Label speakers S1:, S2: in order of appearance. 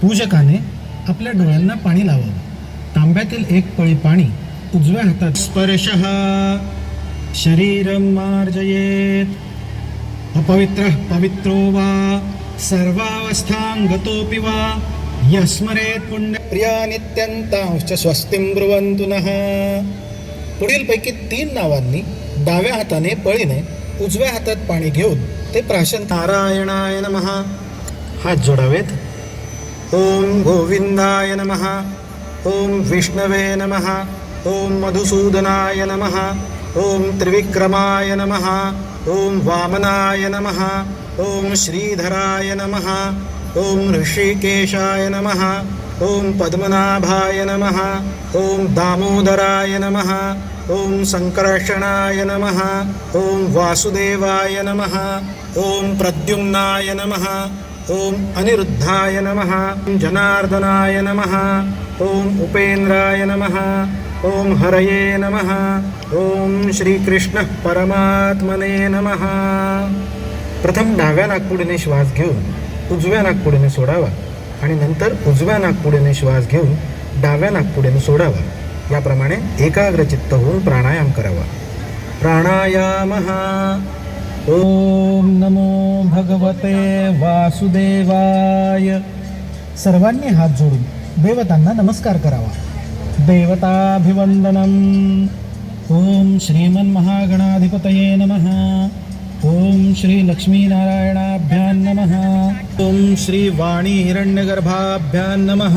S1: पूजकाने आपल्या डोळ्यांना पाणी लावावं. तांब्यातील एक पळी पाणी उजव्या हातात स्पर्शः शरीरं मार्जयेत. अपवित्रः पवित्रो वा सर्वावस्थां गतोऽपि वा यस्मरेत् पुण्यप्रिया नित्यन्तांश्च स्वस्तिं ब्रुवन्तु नः. पुढीलपैकी 3 नावांनी डाव्या हाताने पळीने उजव्या हातात पाणी घेऊन ते प्राशन नारायणाय नमः हात जोडावेत. ओम गोविंदाय नमः. ओम विष्णवे नमः. ओम मधुसूदनाय नमः. ओम त्रिविक्रमाय नमः. ओम वामनाय नमः. ओम श्रीधराय नमः. ओम ऋषिकेशाय नमः. ओम पद्मनाभाय नमः. ओम दामोदराय नमः. ओम संकर्षणाय नमः. ओम वासुदेवाय नमः. ओम प्रद्युम्नाय नमः. ओम अनिरुद्धाय नमः. जनार्दनाय नमः. ओम उपेंद्राय नमः. ओम हरये नमः. ओम श्रीकृष्ण परमात्मने नमः. प्रथम डाव्या नाकपुडीने श्वास घेऊन उजव्या नाकपुडीने सोडावा आणि नंतर उजव्या नाकपुडीने श्वास घेऊन डाव्या नाकपुडीने सोडावा. याप्रमाणे एकाग्रचित्त होऊन प्राणायाम करावा. प्राणायामः. ओम नमो भगवते वासुदेवाय. सर्वांनी हात जोडून देवतांना नमस्कार करावा. देवताभिवंदनम. ओम श्रीमन्महागणाधिपतये नमः. ओम श्री लक्ष्मीनारायणाभ्यां नमः. ओम श्री वाणी हिरण्यगर्भाभ्यां नमः.